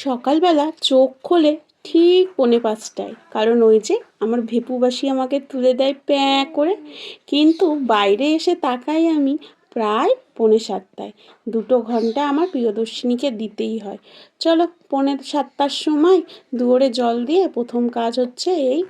সকালবেলা চোখ খোলে ঠিক পৌনে পাঁচটায়, কারণ ওই যে আমার ভেপুবাসী আমাকে তুলে দেয় প্যাঁ করে। কিন্তু বাইরে এসে তাকাই আমি প্রায় পৌনে সাতটায়। 2 ঘন্টা আমার প্রিয়দর্শিনীকে দিতেই হয়। চলো, পৌনে সাতটার সময় দুয়ারে জল দিয়ে প্রথম কাজ হচ্ছে এই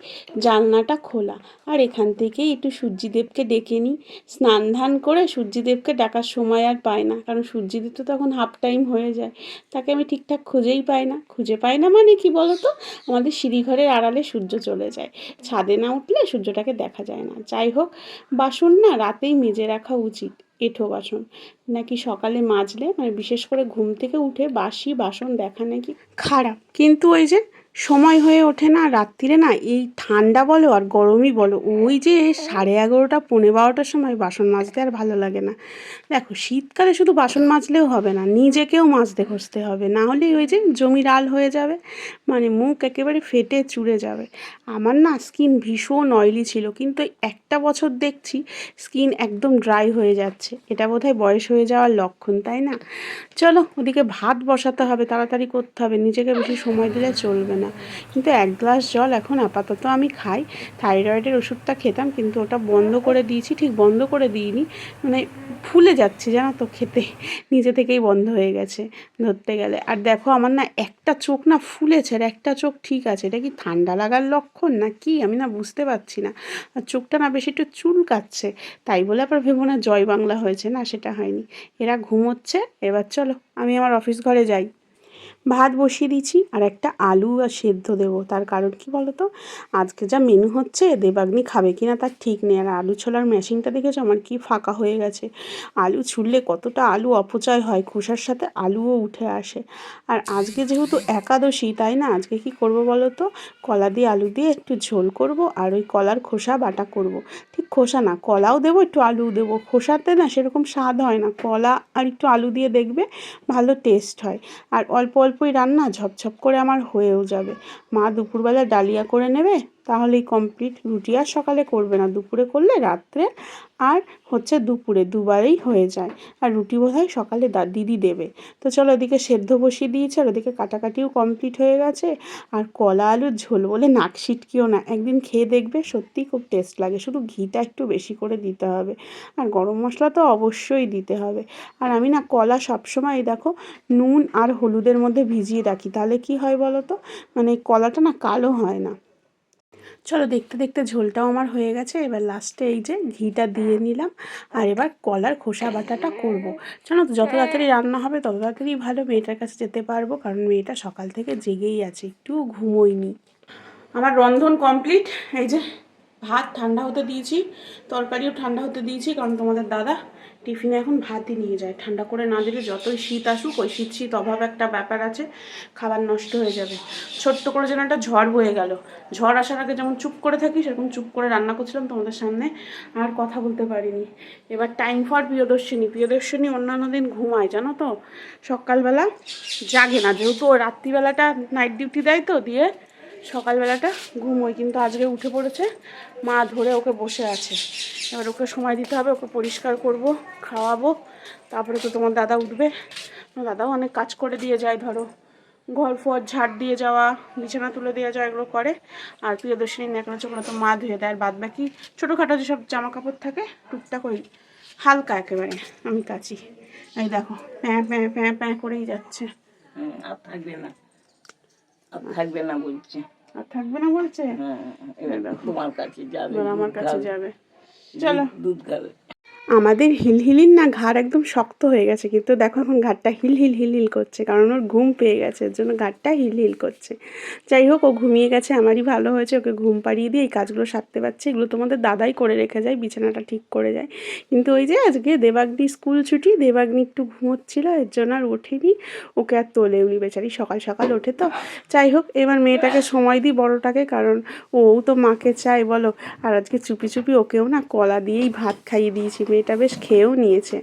জানলাটা খোলা। আর এখান থেকেই একটু সূর্যদেবকে ডেকে নিই। স্নান ধান করে সূর্যদেবকে ডাকার সময় আর পায় না, কারণ সূর্যদেব তো তখন হাফ টাইম হয়ে যায়। তাকে আমি ঠিকঠাক খুঁজেই পাই না। খুঁজে পাই না মানে কি বলো তো, আমাদের সিঁড়িঘরের আড়ালে সূর্য চলে যায়, ছাদে না উঠলে সূর্যটাকে দেখা যায় না। যাই হোক, বাসন না রাতেই মেজে রাখা উচিত। এঁঠো বাসন নাকি সকালে মাজলে, মানে বিশেষ করে ঘুম থেকে উঠে বাসি বাসন দেখা নাকি খারাপ। কিন্তু ওই যে সময় হয়ে ওঠে না, রাত্রিরে না এই ঠান্ডা বলো আর গরমই বলো, ওই যে 11:30 পৌনে 12টার সময় বাসন মাজতে আর ভালো লাগে না। দেখো, শীতকালে শুধু বাসন মাজলেও হবে না, নিজেকেও মাজতে ঘষতে হবে, না হলে ওই যে জমির আল হয়ে যাবে, মানে মুখ একেবারে ফেটে চুড়ে যাবে। আমার না স্কিন ভীষণ অয়েলি ছিল, কিন্তু একটা বছর দেখছি স্কিন একদম ড্রাই হয়ে যাচ্ছে। এটা বোধহয় বয়স হয়ে যাওয়ার লক্ষণ, তাই না? চলো, ওদিকে ভাত বসাতে হবে, তাড়াতাড়ি করতে হবে, নিজেকে বেশি সময় দিলে চলবে না। কিন্তু 1 গ্লাস জল এখন আপাতত আমি খাই। থাইরয়েডের ওষুধটা খেতাম, কিন্তু ওটা বন্ধ করে দিয়েছি। ঠিক বন্ধ করে দিইনি, মানে ভুলে যাচ্ছি জানো তো খেতে, নিজে থেকেই বন্ধ হয়ে গেছে ধরতে গেলে। আর দেখো, আমার না একটা চোখ না ফুলেছে আর একটা চোখ ঠিক আছে। এটা কি ঠান্ডা লাগার লক্ষণ না কি, আমি না বুঝতে পারছি না। আর চোখটা না বেশি একটু চুলকাচ্ছে, তাই বলে আবার ভেবো না জয় বাংলা হয়েছে, না সেটা হয়নি। এরা ঘুমোচ্ছে। এবার চলো আমি আমার অফিস ঘরে যাই। ভাত বসিয়ে দিয়েছি আর একটা আলু আর সেদ্ধ দেবো। তার কারণ কি বলো তো, আজকে যা মেনু হচ্ছে দেবাগ্নি খাবে কি না তার ঠিক নেই। আর আলু ছোলার মেশিনটা দেখেছো আমার কি ফাঁকা হয়ে গেছে। আলু ছুললে কতটা আলু অপচয় হয়, খোসার সাথে আলুও উঠে আসে। আর আজকে যেহেতু একাদশী, তাই না, আজকে কি করব বলো তো, কলা দিয়ে আলু দিয়ে একটু ঝোল করব আর ওই কলার খোসা বাটা করব। ঠিক খোসা না, কলাও দেবো একটু আলুও দেবো। খোসাতে না সেরকম স্বাদ হয় না, কলা আর একটু আলু দিয়ে দেখবে ভালো টেস্ট হয়। আর অল্প অল্পই রান্না, ঝপঝপ করে আমার হয়েও যাবে। মা দুপুরবেলা ডালিয়া করে নেবে, তাহলেই কমপ্লিট। রুটি আর সকালে করবে না, দুপুরে করলে রাত্রে আর হচ্ছে দুপুরে দুবারেই হয়ে যায়। আর রুটি বোধহয় সকালে দিদি দেবে। তো চলো, ওদিকে সেদ্ধ বসিয়ে দিয়েছে আর ওদিকে কাটাকাটিও কমপ্লিট হয়ে গেছে। আর কলা আলুর ঝোল বলে নাক সিটকিও না, একদিন খেয়ে দেখবে সত্যিই খুব টেস্ট লাগে। শুধু ঘিটা একটু বেশি করে দিতে হবে, আর গরম মশলা তো অবশ্যই দিতে হবে। আর আমি না কলা সবসময় দেখো নুন আর হলুদের মধ্যে ভিজিয়ে রাখি, তাহলে কি হয় বলো তো, মানে কলাটা না কালো হয় না। চলো, দেখতে দেখতে ঝোলটাও আমার হয়ে গেছে। এবার লাস্টে এই যে ঘিটা দিয়ে নিলাম। আর এবার কলার খোসা বাটাটা করব। জানো তো, যত তাড়াতাড়ি রান্না হবে তত তাড়াতাড়ি ভালো, মেয়েটার কাছে যেতে পারবো, কারণ মেয়েটা সকাল থেকে জেগেই আছে, একটু ঘুমোয়নি। আমার রন্ধন কমপ্লিট। এই যে ভাত ঠান্ডা হতে দিয়েছি, তরকারিও ঠান্ডা হতে দিয়েছি, কারণ তোমাদের দাদা টিফিনে এখন ভাতই নিয়ে যায়। ঠান্ডা করে না দিলে যতই শীত আসুক, ওই শীত শীত অভাব একটা ব্যাপার আছে, খাবার নষ্ট হয়ে যাবে। ছোট্ট করে যেন একটা ঝড় বয়ে গেল। ঝড় আসার আগে যেমন চুপ করে থাকি, সেরকম চুপ করে রান্না করছিলাম তোমাদের সামনে, আর কথা বলতে পারিনি। এবার টাইম ফর প্রিয়দর্শিনী। প্রিয়দর্শিনী অন্যান্য দিন ঘুমায় জানো তো, সকালবেলা জাগে না, যেহেতু ও রাত্রিবেলাটা নাইট ডিউটি দেয়, তো দিয়ে সকালবেলাটা ঘুমোয়। কিন্তু আজকে উঠে পড়েছে, মা ধরে ওকে বসে আছে। এবার ওকে সময় দিতে হবে, ওকে পরিষ্কার করব, খাওয়াবো, তারপরে তো তোমার দাদা উঠবে। দাদাও অনেক কাজ করে দিয়ে যায়, ধরো ঘর ফর ঝাড় দিয়ে যাওয়া, বিছানা তুলে দিয়ে যাওয়া, এগুলো করে। আর প্রিয়দর্শিনী ন্যাকড়া চোখড়া তো মা ধুয়ে দেয়, আর বাদ বাকি ছোটোখাটো যেসব জামা কাপড় থাকে টুকটাক ওই হালকা একেবারে আমি কাচি। এই দেখো প্যাঁ প্যাঁ প্যাঁ প্যাঁ করেই যাচ্ছে। আর থাকবে না, আর থাকবে না বলছে, আর থাকবে না বলছে। এবার তোমার কাছে যাবে, আমার কাছে যাবে। চলো দুধ খাবে। আমাদের হিলহিলির না ঘাড় একদম শক্ত হয়ে গেছে, কিন্তু দেখো এখন ঘাড়টা হিল হিল হিল হিল করছে, কারণ ওর ঘুম পেয়ে গেছে, এর জন্য ঘাড়টা হিল হিল করছে। যাই হোক, ও ঘুমিয়ে গেছে, আমারই ভালো হয়েছে, ওকে ঘুম পাড়িয়ে দিয়ে এই কাজগুলো সারতে পারছি। এগুলো তোমাদের দাদাই করে রেখে যায়, বিছানাটা ঠিক করে যায়। কিন্তু ওই যে আজকে দেবাগ্নি স্কুল ছুটি, দেবাগ্নি একটু ঘুমোচ্ছিল, এর জন্য আর ওঠেনি, ওকে আর তোলেওনি, বেচারি সকাল সকাল ওঠে তো। যাই হোক, এবার মেয়েটাকে সময় দিই, বড়টাকে, কারণ ও তো মাকে চাই বলো। আর আজকে চুপি চুপি ওকেও না কলা দিয়েই ভাত খাইয়ে দিয়েছি, মেয়েটা বেশ খেয়েও নিয়েছে।